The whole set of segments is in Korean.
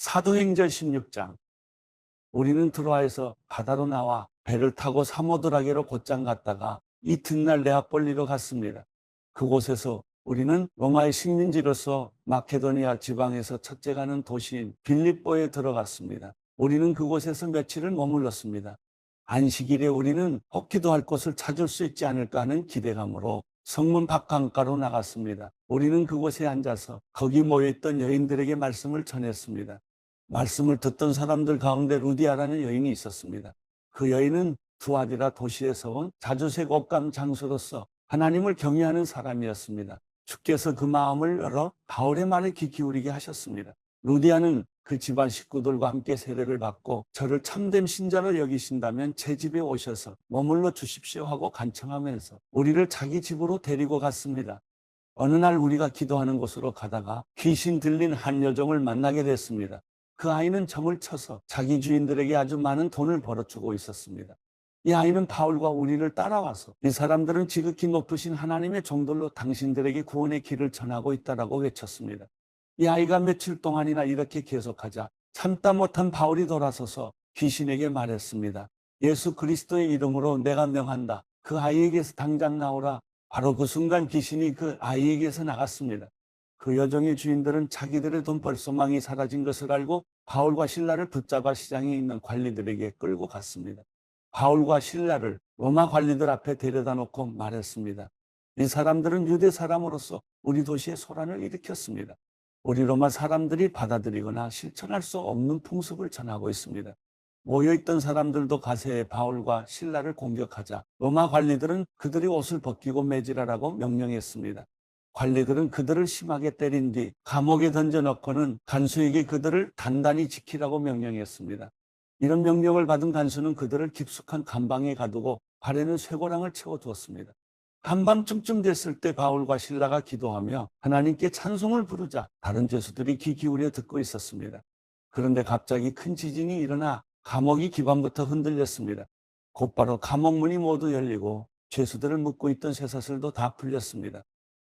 사도행전 16장. 우리는 트로아에서 바다로 나와 배를 타고 사모드라게로 곧장 갔다가 이튿날 네아폴리로 갔습니다. 그곳에서 우리는 로마의 식민지로서 마케도니아 지방에서 첫째 가는 도시인 빌립보에 들어갔습니다. 우리는 그곳에서 며칠을 머물렀습니다. 안식일에 우리는 혹 기도할 곳을 찾을 수 있지 않을까 하는 기대감으로 성문 밖 강가로 나갔습니다. 우리는 그곳에 앉아서 거기 모여있던 여인들에게 말씀을 전했습니다. 말씀을 듣던 사람들 가운데 루디아라는 여인이 있었습니다. 그 여인은 두아디라 도시에서 온 자주색 옷감 장수로서 하나님을 경외하는 사람이었습니다. 주께서 그 마음을 열어 바울의 말에 귀 기울이게 하셨습니다. 루디아는 그 집안 식구들과 함께 세례를 받고 저를 참된 신자로 여기신다면 제 집에 오셔서 머물러 주십시오 하고 간청하면서 우리를 자기 집으로 데리고 갔습니다. 어느 날 우리가 기도하는 곳으로 가다가 귀신 들린 한 여종을 만나게 됐습니다. 그 아이는 점을 쳐서 자기 주인들에게 아주 많은 돈을 벌어주고 있었습니다. 이 아이는 바울과 우리를 따라와서 이 사람들은 지극히 높으신 하나님의 종들로 당신들에게 구원의 길을 전하고 있다라고 외쳤습니다. 이 아이가 며칠 동안이나 이렇게 계속하자 참다 못한 바울이 돌아서서 귀신에게 말했습니다. 예수 그리스도의 이름으로 내가 명한다. 그 아이에게서 당장 나오라. 바로 그 순간 귀신이 그 아이에게서 나갔습니다. 그 여종의 주인들은 자기들의 돈벌소망이 사라진 것을 알고 바울과 신라를 붙잡아 시장에 있는 관리들에게 끌고 갔습니다. 바울과 신라를 로마 관리들 앞에 데려다 놓고 말했습니다. 이 사람들은 유대 사람으로서 우리 도시에 소란을 일으켰습니다. 우리 로마 사람들이 받아들이거나 실천할 수 없는 풍습을 전하고 있습니다. 모여있던 사람들도 가세해 바울과 신라를 공격하자 로마 관리들은 그들이 옷을 벗기고 매질하라고 명령했습니다. 관리들은 그들을 심하게 때린 뒤 감옥에 던져넣고는 간수에게 그들을 단단히 지키라고 명령했습니다. 이런 명령을 받은 간수는 그들을 깊숙한 감방에 가두고 발에는 쇠고랑을 채워두었습니다. 한밤중쯤 됐을 때 바울과 신라가 기도하며 하나님께 찬송을 부르자 다른 죄수들이 귀 기울여 듣고 있었습니다. 그런데 갑자기 큰 지진이 일어나 감옥이 기반부터 흔들렸습니다. 곧바로 감옥 문이 모두 열리고 죄수들을 묶고 있던 쇠사슬도 다 풀렸습니다.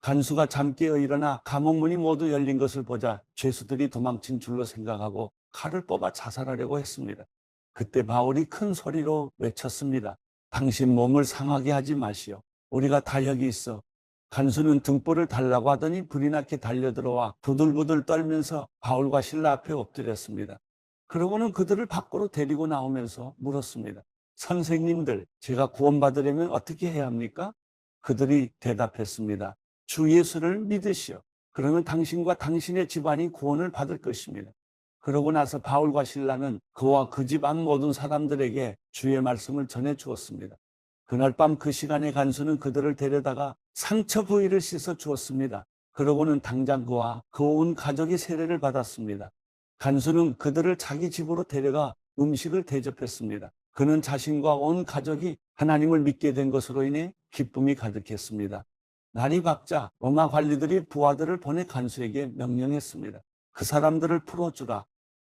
간수가 잠 깨어 일어나 감옥 문이 모두 열린 것을 보자 죄수들이 도망친 줄로 생각하고 칼을 뽑아 자살하려고 했습니다. 그때 바울이 큰 소리로 외쳤습니다. 당신 몸을 상하게 하지 마시오. 우리가 다 여기 있어. 간수는 등불을 달라고 하더니 불이 나게 달려들어와 부들부들 떨면서 바울과 신라 앞에 엎드렸습니다. 그러고는 그들을 밖으로 데리고 나오면서 물었습니다. 선생님들, 제가 구원받으려면 어떻게 해야 합니까? 그들이 대답했습니다. 주 예수를 믿으시오. 그러면 당신과 당신의 집안이 구원을 받을 것입니다. 그러고 나서 바울과 신라는 그와 그 집안 모든 사람들에게 주의 말씀을 전해 주었습니다. 그날 밤 그 시간에 간수는 그들을 데려다가 상처 부위를 씻어 주었습니다. 그러고는 당장 그와 그 온 가족이 세례를 받았습니다. 간수는 그들을 자기 집으로 데려가 음식을 대접했습니다. 그는 자신과 온 가족이 하나님을 믿게 된 것으로 인해 기쁨이 가득했습니다. 날이 밝자 로마 관리들이 부하들을 보내 간수에게 명령했습니다. 그 사람들을 풀어주라.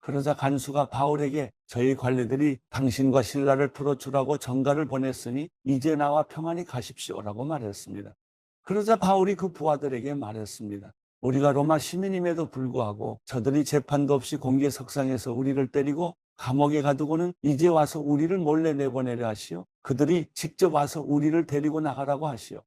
그러자 간수가 바울에게 저희 관리들이 당신과 신라를 풀어주라고 전가를 보냈으니 이제 나와 평안히 가십시오라고 말했습니다. 그러자 바울이 그 부하들에게 말했습니다. 우리가 로마 시민임에도 불구하고 저들이 재판도 없이 공개석상에서 우리를 때리고 감옥에 가두고는 이제 와서 우리를 몰래 내보내려 하시오. 그들이 직접 와서 우리를 데리고 나가라고 하시오.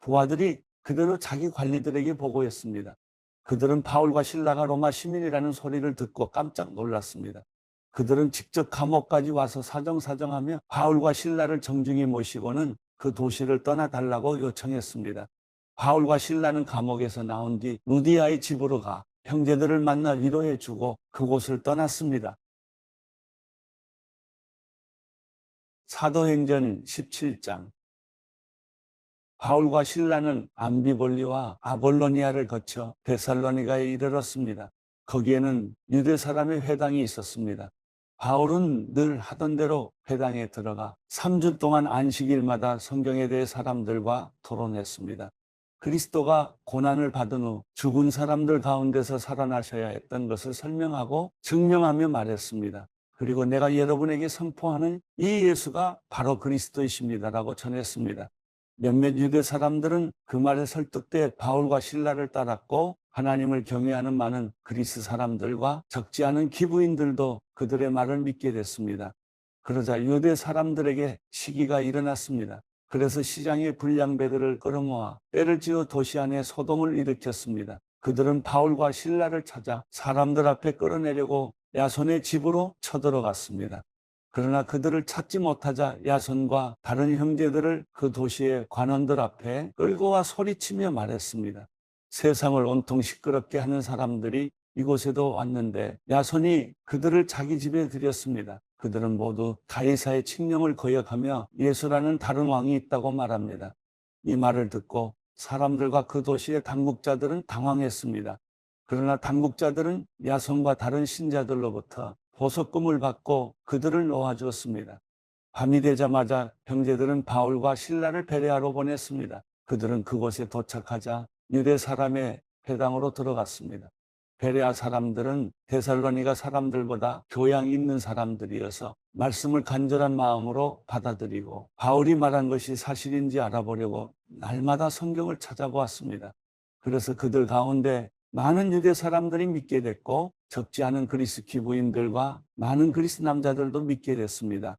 부하들이 그대로 자기 관리들에게 보고했습니다. 그들은 바울과 신라가 로마 시민이라는 소리를 듣고 깜짝 놀랐습니다. 그들은 직접 감옥까지 와서 사정사정하며 바울과 신라를 정중히 모시고는 그 도시를 떠나달라고 요청했습니다. 바울과 신라는 감옥에서 나온 뒤 루디아의 집으로 가 형제들을 만나 위로해주고 그곳을 떠났습니다. 사도행전 17장. 바울과 신라는 암비볼리와 아볼로니아를 거쳐 데살로니가에 이르렀습니다. 거기에는 유대 사람의 회당이 있었습니다. 바울은 늘 하던 대로 회당에 들어가 3주 동안 안식일마다 성경에 대해 사람들과 토론했습니다. 그리스도가 고난을 받은 후 죽은 사람들 가운데서 살아나셔야 했던 것을 설명하고 증명하며 말했습니다. 그리고 내가 여러분에게 선포하는 이 예수가 바로 그리스도이십니다라고 전했습니다. 몇몇 유대 사람들은 그 말에 설득돼 바울과 신라를 따랐고 하나님을 경외하는 많은 그리스 사람들과 적지 않은 기부인들도 그들의 말을 믿게 됐습니다. 그러자 유대 사람들에게 시기가 일어났습니다. 그래서 시장의 불량배들을 끌어모아 때를 지어 도시 안에 소동을 일으켰습니다. 그들은 바울과 실라를 찾아 사람들 앞에 끌어내려고 야손의 집으로 쳐들어갔습니다. 그러나 그들을 찾지 못하자 야손과 다른 형제들을 그 도시의 관원들 앞에 끌고 와 소리치며 말했습니다. 세상을 온통 시끄럽게 하는 사람들이 이곳에도 왔는데 야손이 그들을 자기 집에 들였습니다. 그들은 모두 가이사의 칙령을 거역하며 예수라는 다른 왕이 있다고 말합니다. 이 말을 듣고 사람들과 그 도시의 당국자들은 당황했습니다. 그러나 당국자들은 야손과 다른 신자들로부터 보석금을 받고 그들을 놓아주었습니다. 밤이 되자마자 형제들은 바울과 실라를 베레아로 보냈습니다. 그들은 그곳에 도착하자 유대 사람의 회당으로 들어갔습니다. 베레아 사람들은 데살로니가 사람들보다 교양 있는 사람들이어서 말씀을 간절한 마음으로 받아들이고 바울이 말한 것이 사실인지 알아보려고 날마다 성경을 찾아보았습니다. 그래서 그들 가운데 많은 유대 사람들이 믿게 됐고 적지 않은 그리스 기부인들과 많은 그리스 남자들도 믿게 됐습니다.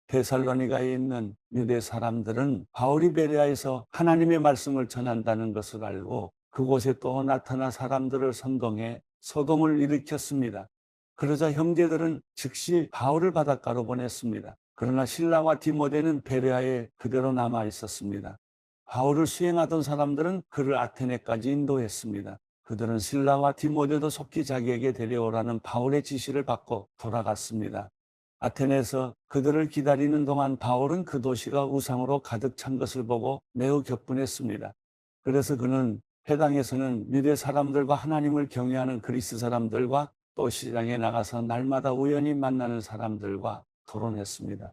데살로니가에 있는 유대 사람들은 바울이 베레아에서 하나님의 말씀을 전한다는 것을 알고 그곳에 또 나타나 사람들을 선동해 소동을 일으켰습니다. 그러자 형제들은 즉시 바울을 바닷가로 보냈습니다. 그러나 실라와 디모데는 베레아에 그대로 남아 있었습니다. 바울을 수행하던 사람들은 그를 아테네까지 인도했습니다. 그들은 실라와 디모데도 속히 자기에게 데려오라는 바울의 지시를 받고 돌아갔습니다. 아테네에서 그들을 기다리는 동안 바울은 그 도시가 우상으로 가득 찬 것을 보고 매우 격분했습니다. 그래서 그는 회당에서는 유대 사람들과 하나님을 경외하는 그리스 사람들과 또 시장에 나가서 날마다 우연히 만나는 사람들과 토론했습니다.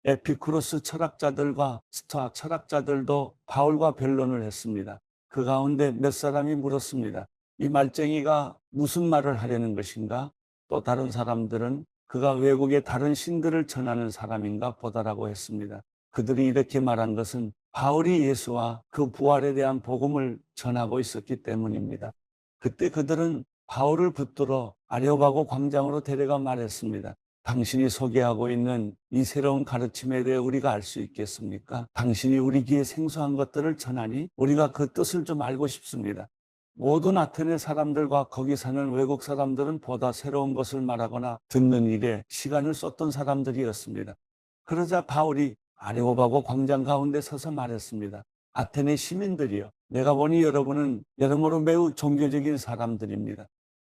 에피쿠로스 철학자들과 스토아 철학자들도 바울과 변론을 했습니다. 그 가운데 몇 사람이 물었습니다. 이 말쟁이가 무슨 말을 하려는 것인가? 또 다른 사람들은 그가 외국의 다른 신들을 전하는 사람인가 보다라고 했습니다. 그들이 이렇게 말한 것은 바울이 예수와 그 부활에 대한 복음을 전하고 있었기 때문입니다. 그때 그들은 바울을 붙들어 아레오바고 광장으로 데려가 말했습니다. 당신이 소개하고 있는 이 새로운 가르침에 대해 우리가 알 수 있겠습니까? 당신이 우리 귀에 생소한 것들을 전하니 우리가 그 뜻을 좀 알고 싶습니다. 모든 아테네 사람들과 거기 사는 외국 사람들은 보다 새로운 것을 말하거나 듣는 일에 시간을 쏟던 사람들이었습니다. 그러자 바울이 아레오바고 광장 가운데 서서 말했습니다. 아테네 시민들이여, 내가 보니 여러분은 여러모로 매우 종교적인 사람들입니다.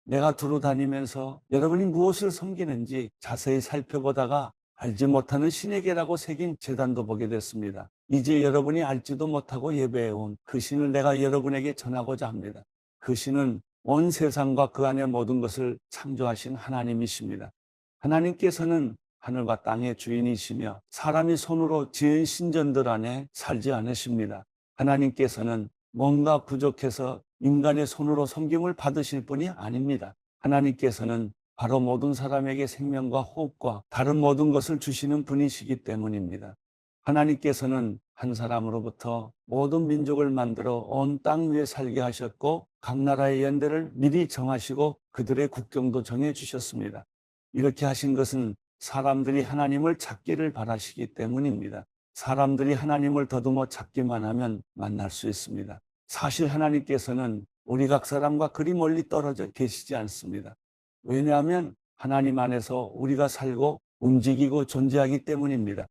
내가 두루 다니면서 여러분이 무엇을 섬기는지 자세히 살펴보다가 알지 못하는 신에게라고 새긴 제단도 보게 됐습니다. 이제 여러분이 알지도 못하고 예배해온 그 신을 내가 여러분에게 전하고자 합니다. 그 신은 온 세상과 그 안의 모든 것을 창조하신 하나님이십니다. 하나님께서는 하늘과 땅의 주인이시며 사람이 손으로 지은 신전들 안에 살지 않으십니다. 하나님께서는 뭔가 부족해서 인간의 손으로 섬김을 받으실 분이 아닙니다. 하나님께서는 바로 모든 사람에게 생명과 호흡과 다른 모든 것을 주시는 분이시기 때문입니다. 하나님께서는 한 사람으로부터 모든 민족을 만들어 온 땅 위에 살게 하셨고 각 나라의 연대를 미리 정하시고 그들의 국경도 정해주셨습니다. 이렇게 하신 것은 사람들이 하나님을 찾기를 바라시기 때문입니다. 사람들이 하나님을 더듬어 찾기만 하면 만날 수 있습니다. 사실 하나님께서는 우리 각 사람과 그리 멀리 떨어져 계시지 않습니다. 왜냐하면 하나님 안에서 우리가 살고 움직이고 존재하기 때문입니다.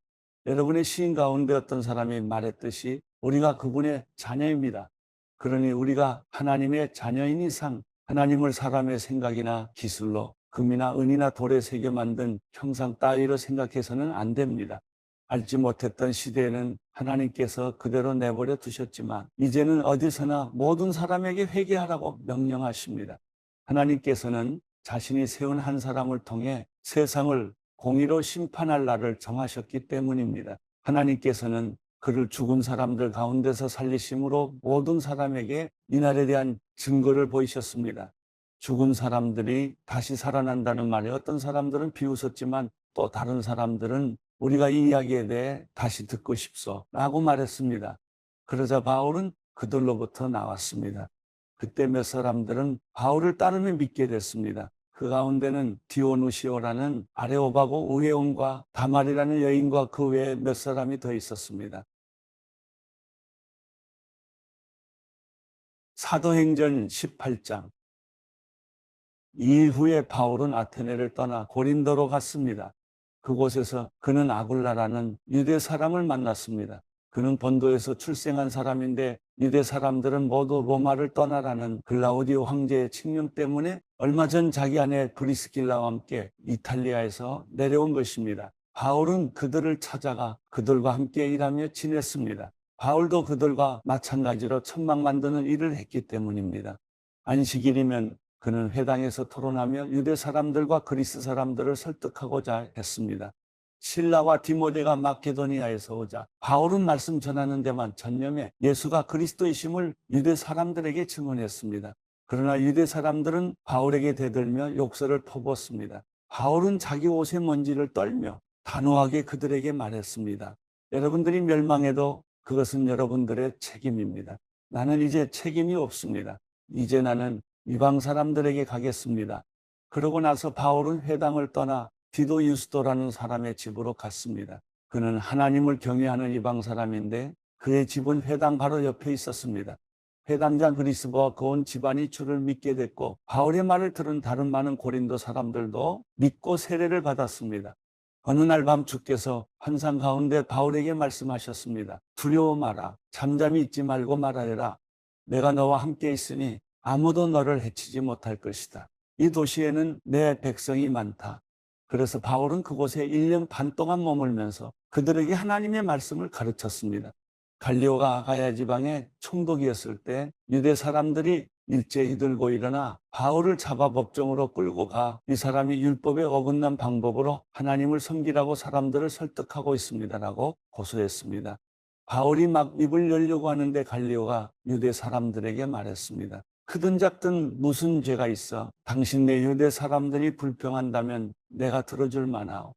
여러분의 시인 가운데 어떤 사람이 말했듯이 우리가 그분의 자녀입니다. 그러니 우리가 하나님의 자녀인 이상 하나님을 사람의 생각이나 기술로 금이나 은이나 돌에 새겨 만든 형상 따위로 생각해서는 안 됩니다. 알지 못했던 시대에는 하나님께서 그대로 내버려 두셨지만 이제는 어디서나 모든 사람에게 회개하라고 명령하십니다. 하나님께서는 자신이 세운 한 사람을 통해 세상을 공의로 심판할 날을 정하셨기 때문입니다. 하나님께서는 그를 죽은 사람들 가운데서 살리심으로 모든 사람에게 이 날에 대한 증거를 보이셨습니다. 죽은 사람들이 다시 살아난다는 말에 어떤 사람들은 비웃었지만 또 다른 사람들은 우리가 이 이야기에 대해 다시 듣고 싶소 라고 말했습니다. 그러자 바울은 그들로부터 나왔습니다. 그때 몇 사람들은 바울을 따르며 믿게 됐습니다. 그 가운데는 디오누시오라는 아레오바고 우에온과 다말이라는 여인과 그 외에 몇 사람이 더 있었습니다. 사도행전 18장. 이후에 바울은 아테네를 떠나 고린도로 갔습니다. 그곳에서 그는 아굴라라는 유대 사람을 만났습니다. 그는 본도에서 출생한 사람인데 유대 사람들은 모두 로마를 떠나라는 글라우디오 황제의 칙령 때문에 얼마 전 자기 아내 브리스길라와 함께 이탈리아에서 내려온 것입니다. 바울은 그들을 찾아가 그들과 함께 일하며 지냈습니다. 바울도 그들과 마찬가지로 천막 만드는 일을 했기 때문입니다. 안식일이면 그는 회당에서 토론하며 유대 사람들과 그리스 사람들을 설득하고자 했습니다. 실라와 디모데가 마케도니아에서 오자 바울은 말씀 전하는 데만 전념해 예수가 그리스도이심을 유대 사람들에게 증언했습니다. 그러나 유대 사람들은 바울에게 대들며 욕설을 퍼붓습니다. 바울은 자기 옷의 먼지를 떨며 단호하게 그들에게 말했습니다. 여러분들이 멸망해도 그것은 여러분들의 책임입니다. 나는 이제 책임이 없습니다. 이제 나는 이방 사람들에게 가겠습니다. 그러고 나서 바울은 회당을 떠나 디도 유스도라는 사람의 집으로 갔습니다. 그는 하나님을 경외하는 이방 사람인데 그의 집은 회당 바로 옆에 있었습니다. 회당장 그리스도와 그 온 집안이 주를 믿게 됐고 바울의 말을 들은 다른 많은 고린도 사람들도 믿고 세례를 받았습니다. 어느 날 밤 주께서 환상 가운데 바울에게 말씀하셨습니다. 두려워 마라. 잠잠히 있지 말고 말하여라. 내가 너와 함께 있으니 아무도 너를 해치지 못할 것이다. 이 도시에는 내 백성이 많다. 그래서 바울은 그곳에 1년 반 동안 머물면서 그들에게 하나님의 말씀을 가르쳤습니다. 갈리오가 아가야 지방에 총독이었을 때 유대 사람들이 일제히 들고 일어나 바울을 잡아 법정으로 끌고 가 이 사람이 율법에 어긋난 방법으로 하나님을 섬기라고 사람들을 설득하고 있습니다라고 고소했습니다. 바울이 막 입을 열려고 하는데 갈리오가 유대 사람들에게 말했습니다. 크든 작든 무슨 죄가 있어? 당신네 유대 사람들이 불평한다면 내가 들어줄 만하오.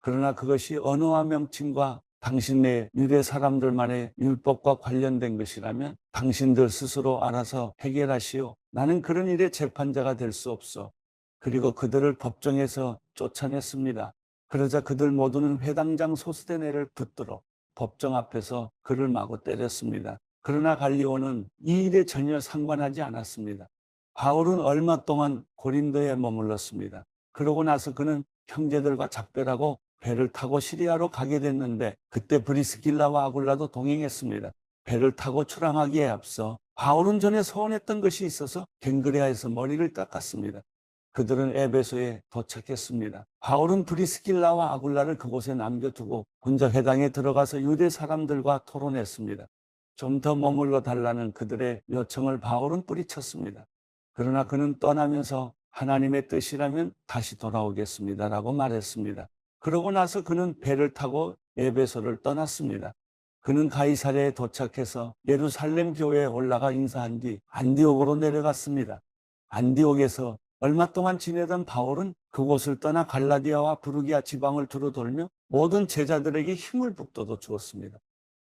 그러나 그것이 언어와 명칭과 당신네 유대 사람들만의 율법과 관련된 것이라면 당신들 스스로 알아서 해결하시오. 나는 그런 일의 재판자가 될 수 없어. 그리고 그들을 법정에서 쫓아냈습니다. 그러자 그들 모두는 회당장 소스데네를 붙들어 법정 앞에서 그를 마구 때렸습니다. 그러나 갈리오는 이 일에 전혀 상관하지 않았습니다. 바울은 얼마 동안 고린도에 머물렀습니다. 그러고 나서 그는 형제들과 작별하고 배를 타고 시리아로 가게 됐는데 그때 브리스길라와 아굴라도 동행했습니다. 배를 타고 출항하기에 앞서 바울은 전에 서원했던 것이 있어서 갱그레아에서 머리를 닦았습니다. 그들은 에베소에 도착했습니다. 바울은 브리스길라와 아굴라를 그곳에 남겨두고 혼자 회당에 들어가서 유대 사람들과 토론했습니다. 좀 더 머물러 달라는 그들의 요청을 바울은 뿌리쳤습니다. 그러나 그는 떠나면서 하나님의 뜻이라면 다시 돌아오겠습니다라고 말했습니다. 그러고 나서 그는 배를 타고 에베소를 떠났습니다. 그는 가이사랴에 도착해서 예루살렘 교회에 올라가 인사한 뒤 안디옥으로 내려갔습니다. 안디옥에서 얼마 동안 지내던 바울은 그곳을 떠나 갈라디아와 부르기아 지방을 두루 돌며 모든 제자들에게 힘을 북돋워 주었습니다.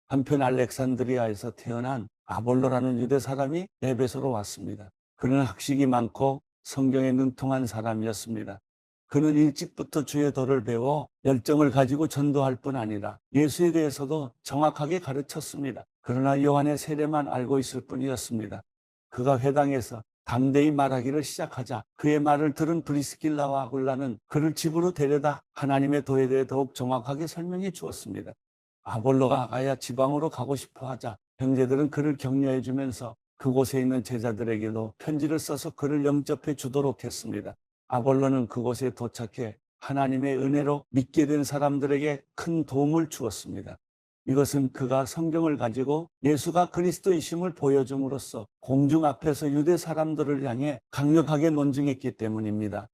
한편 알렉산드리아에서 태어난 아볼로라는 유대 사람이 에베소로 왔습니다. 그는 학식이 많고 성경에 능통한 사람이었습니다. 그는 일찍부터 주의 도를 배워 열정을 가지고 전도할 뿐 아니라 예수에 대해서도 정확하게 가르쳤습니다. 그러나 요한의 세례만 알고 있을 뿐이었습니다. 그가 회당에서 담대히 말하기를 시작하자 그의 말을 들은 브리스길라와 아굴라는 그를 집으로 데려다 하나님의 도에 대해 더욱 정확하게 설명해 주었습니다. 아볼로가 아가야 지방으로 가고 싶어 하자 형제들은 그를 격려해 주면서 그곳에 있는 제자들에게도 편지를 써서 그를 영접해 주도록 했습니다. 아볼로는 그곳에 도착해 하나님의 은혜로 믿게 된 사람들에게 큰 도움을 주었습니다. 이것은 그가 성경을 가지고 예수가 그리스도이심을 보여줌으로써 공중 앞에서 유대 사람들을 향해 강력하게 논증했기 때문입니다.